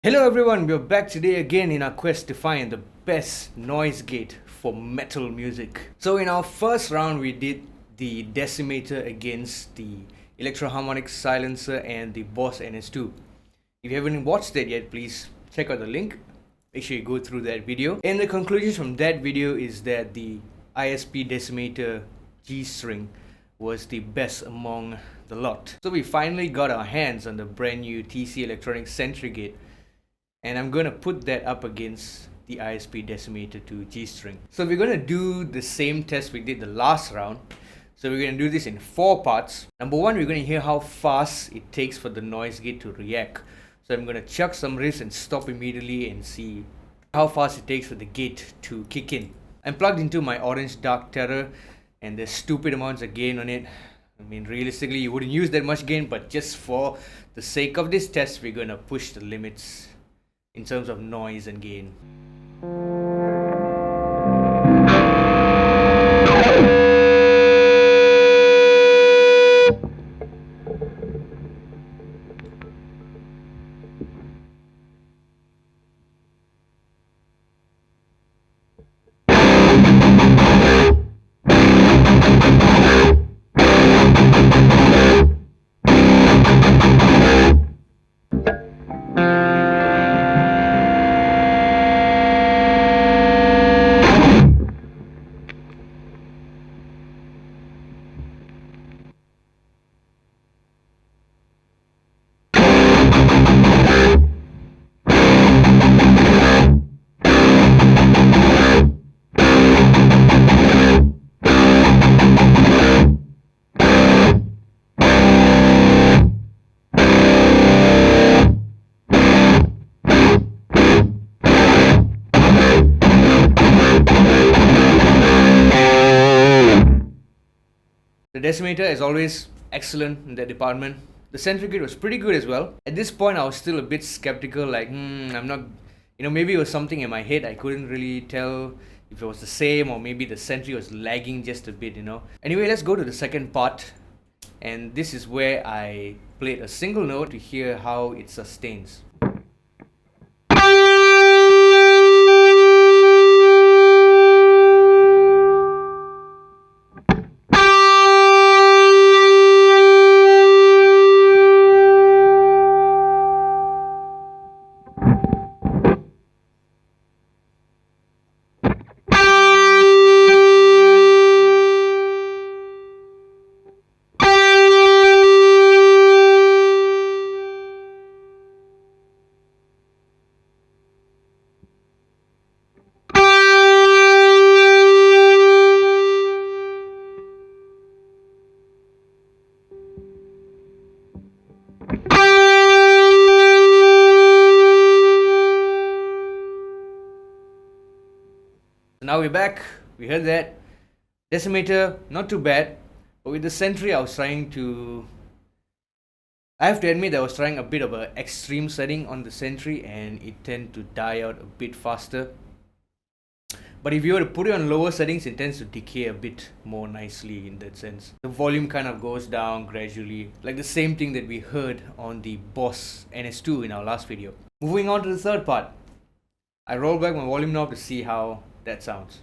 Hello everyone, we're back today again in our quest to find the best noise gate for metal music. So in our first round we did the Decimator against the Electro-Harmonic Silencer and the Boss NS2. If you haven't watched that yet, please check out the link. Make sure you go through that video. And the conclusion from that video is that the ISP Decimator G-string was the best among the lot. So we finally got our hands on the brand new TC Electronics Sentry gate, and I'm gonna put that up against the ISP Decimator 2 G-string. So we're gonna do the same test we did the last round. So we're gonna do this in 4 parts. Number 1, we're gonna hear how fast it takes for the noise gate to react. So I'm gonna chuck some riffs and stop immediately and see how fast it takes for the gate to kick in. I'm plugged into my Orange Dark Terror, and there's stupid amounts of gain on it. I mean, realistically you wouldn't use that much gain, but just for the sake of this test we're gonna push the limits in terms of noise and gain. The Decimator is always excellent in that department. The Sentry gate was pretty good as well. At this point I was still a bit skeptical, like I'm not, maybe it was something in my head. I couldn't really tell if it was the same, or maybe the Sentry was lagging just a bit, Anyway, let's go to the second part, and this is where I played a single note to hear how it sustains. So now we're back. We heard that. Decimator, not too bad. But with the Sentry, I have to admit that I was trying a bit of an extreme setting on the Sentry, and it tends to die out a bit faster. But if you were to put it on lower settings, it tends to decay a bit more nicely in that sense. The volume kind of goes down gradually, like the same thing that we heard on the Boss NS2 in our last video. Moving on to the third part. I roll back my volume knob to see how that sounds.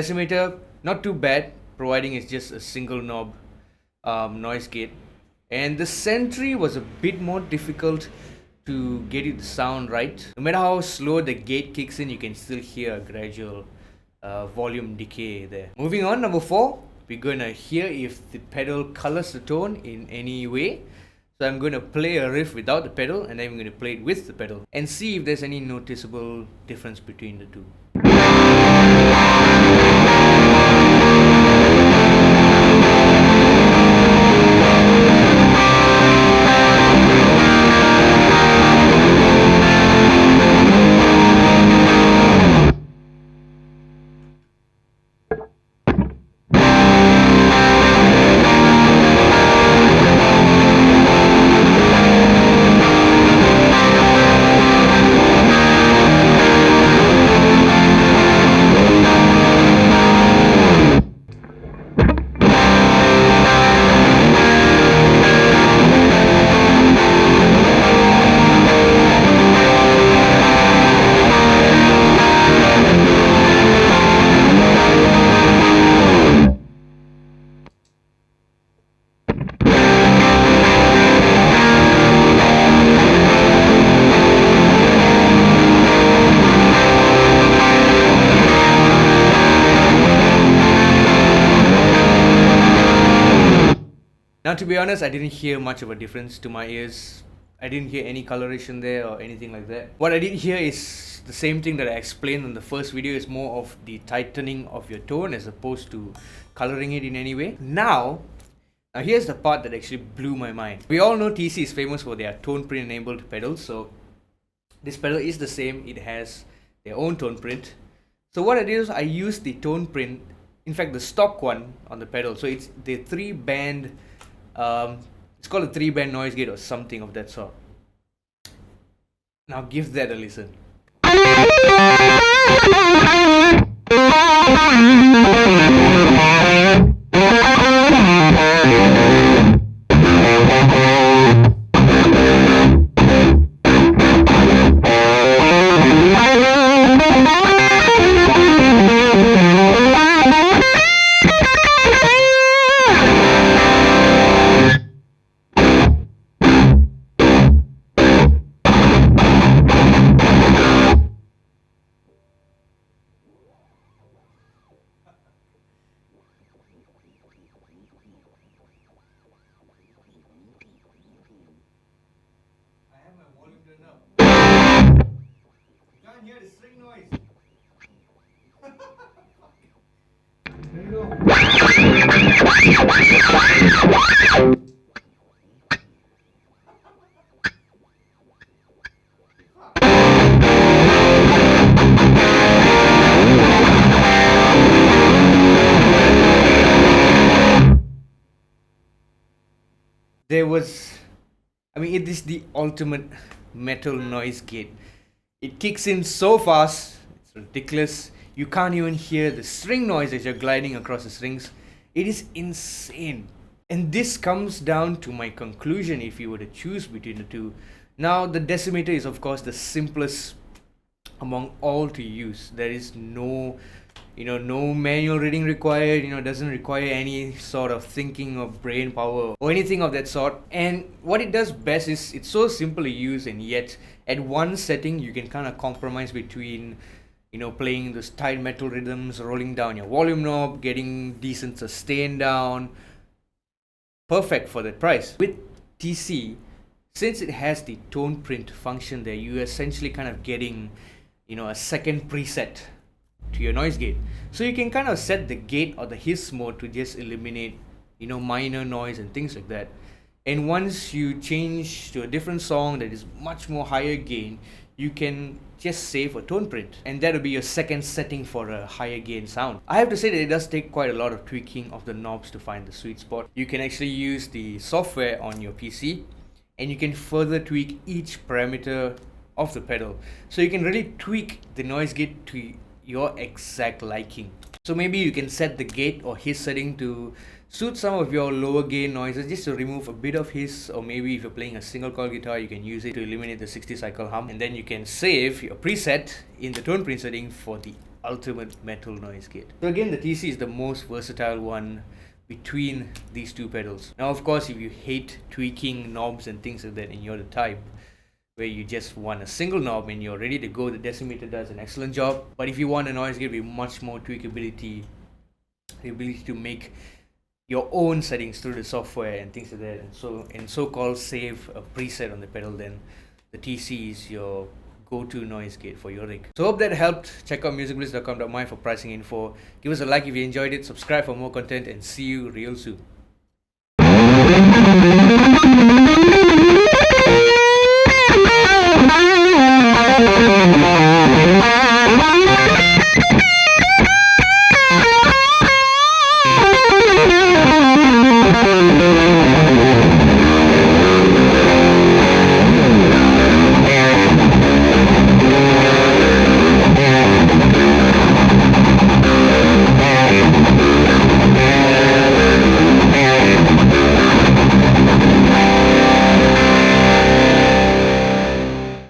Decimator, not too bad, providing it's just a single knob noise gate. And the Sentry was a bit more difficult to get it to sound right. No matter how slow the gate kicks in, you can still hear a gradual volume decay there. Moving on, number 4, we're gonna hear if the pedal colors the tone in any way. So I'm gonna play a riff without the pedal, and then I'm gonna play it with the pedal and see if there's any noticeable difference between the two. Now, to be honest, I didn't hear much of a difference to my ears. I didn't hear any coloration there or anything like that. What I did hear is the same thing that I explained in the first video. Is more of the tightening of your tone as opposed to coloring it in any way. Now here's the part that actually blew my mind. We all know TC is famous for their Toneprint enabled pedals. So this pedal is the same. It has their own Toneprint. So what I did is I used the Toneprint, in fact the stock one on the pedal. So it's the 3-band, it's called a 3-band noise gate or something of that sort. Now give that a listen. Hear the string noise. There you go. It is the ultimate metal noise gate. It kicks in so fast, it's ridiculous. You can't even hear the string noise as you're gliding across the strings. It is insane. And this comes down to my conclusion if you were to choose between the two. Now, the Decimator is of course the simplest among all to use. There is no manual reading required, doesn't require any sort of thinking of brain power or anything of that sort. And what it does best is it's so simple to use, and yet at one setting you can kind of compromise between playing those tight metal rhythms, rolling down your volume knob, getting decent sustain down. Perfect for that price. With TC, since it has the Toneprint function there, you're essentially kind of getting a second preset to your noise gate. So you can kind of set the gate or the hiss mode to just eliminate minor noise and things like that. And once you change to a different song that is much more higher gain, you can just save a Toneprint, and that will be your second setting for a higher gain sound. I have to say that it does take quite a lot of tweaking of the knobs to find the sweet spot. You can actually use the software on your PC, and you can further tweak each parameter of the pedal. So you can really tweak the noise gate to your exact liking. So maybe you can set the gate or hiss setting to suit some of your lower gain noises, just to remove a bit of hiss, or maybe if you're playing a single coil guitar, you can use it to eliminate the 60 cycle hum, and then you can save your preset in the Toneprint setting for the ultimate metal noise gate. So again, the TC is the most versatile one between these two pedals. Now of course, if you hate tweaking knobs and things like that, and you're the type where you just want a single knob and you're ready to go, the Decimator does an excellent job. But if you want a noise gate with much more tweakability, the ability to make your own settings through the software and things like that, and so-called save a preset on the pedal, then the TC is your go-to noise gate for your rig. So hope that helped. Check out musicbliss.com.my for pricing info. Give us a like if you enjoyed it, subscribe for more content, and see you real soon.